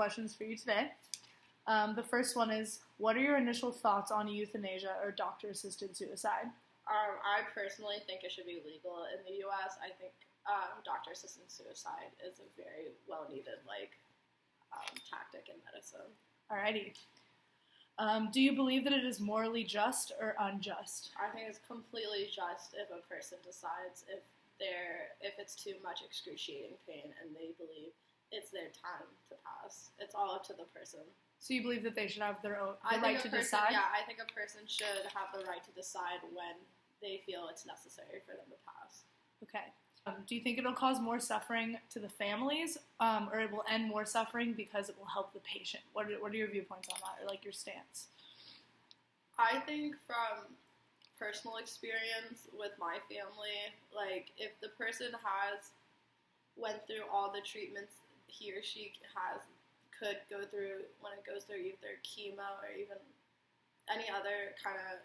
questions for you today. The first one is, what are your initial thoughts on euthanasia or doctor-assisted suicide? I personally think it should be legal in the U.S. I think doctor-assisted suicide is a very well-needed tactic in medicine. Alrighty. Do you believe that it is morally just or unjust? I think it's completely just if a person decides if it's too much excruciating pain and they believe it's their time to pass. It's all up to the person. So you believe that they should have the right to decide? Yeah, I think a person should have the right to decide when they feel it's necessary for them to pass. Okay. Do you think it'll cause more suffering to the families, or it will end more suffering because it will help the patient? What are your viewpoints on that, or your stance? I think from personal experience with my family, if the person went through all the treatments he or she could go through when it goes through either chemo or even any other kind of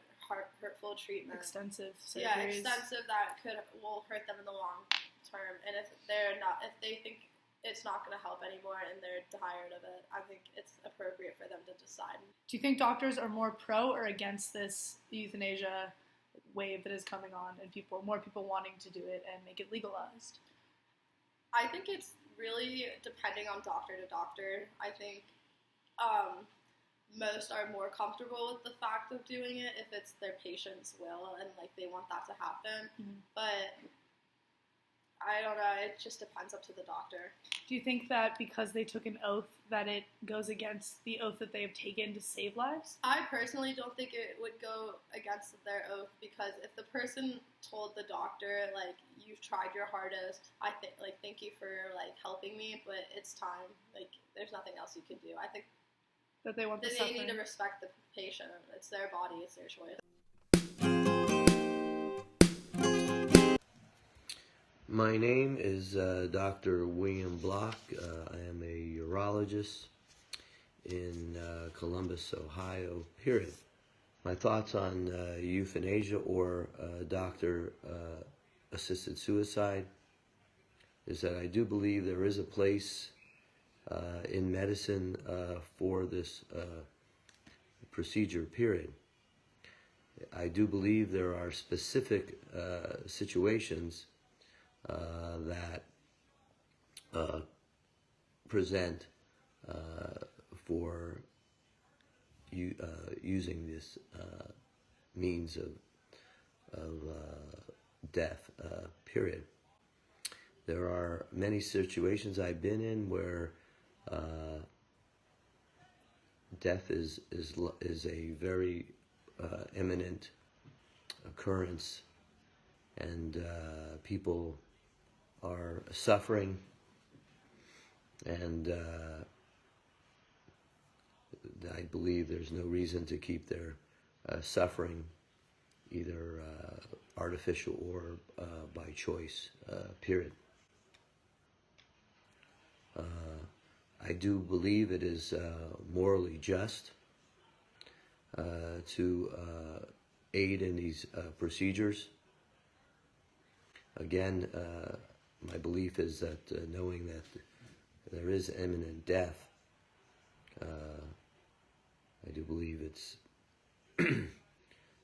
hurtful treatment. Extensive surgeries. Yeah, extensive that will hurt them in the long term. And if they think it's not going to help anymore and they're tired of it, I think it's appropriate for them to decide. Do you think doctors are more pro or against this euthanasia wave that is coming on and more people wanting to do it and make it legalized? I think it's really depending on doctor to doctor. I think most are more comfortable with the fact of doing it if it's their patient's will and they want that to happen. Mm-hmm. But I don't know, it just depends up to the doctor. Do you think that because they took an oath that it goes against the oath that they have taken to save lives? I personally don't think it would go against their oath, because if the person told the doctor, you've tried your hardest, I think, thank you for, helping me, but it's time, there's nothing else you can do. I think that they want they need to respect the patient. It's their body, it's their choice. My name is Dr. William Block. I am a urologist in Columbus, Ohio, period. My thoughts on euthanasia or doctor-assisted suicide is that I do believe there is a place in medicine for this procedure, period. I do believe there are specific situations that present for using this means of death, period. There are many situations I've been in where death is a very imminent occurrence, and people are suffering, and I believe there's no reason to keep their suffering either artificial or by choice, period. I do believe it is morally just to aid in these procedures. Again, my belief is that knowing that there is imminent death, I do believe it's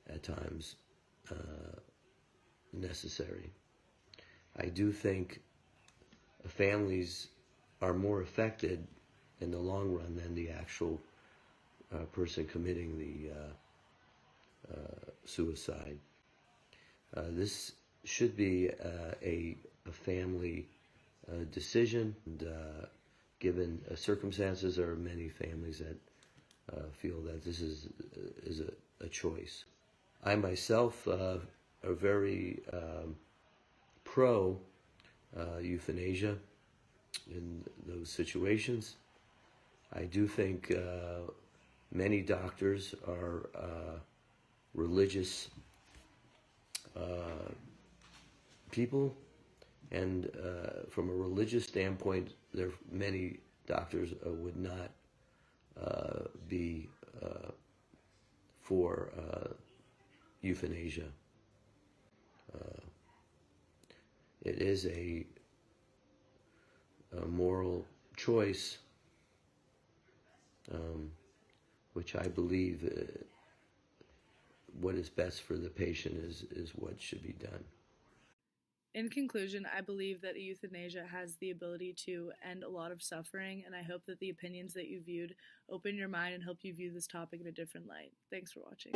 at times necessary. I do think families are more affected in the long run than the actual person committing the suicide. This should be a family decision, and given circumstances, there are many families that feel that this is a choice. I myself are very pro euthanasia in those situations. I do think many doctors are religious people, and from a religious standpoint, many doctors would not be for euthanasia. It is a moral choice, which I believe what is best for the patient is what should be done. In conclusion, I believe that euthanasia has the ability to end a lot of suffering, and I hope that the opinions that you viewed open your mind and help you view this topic in a different light. Thanks for watching.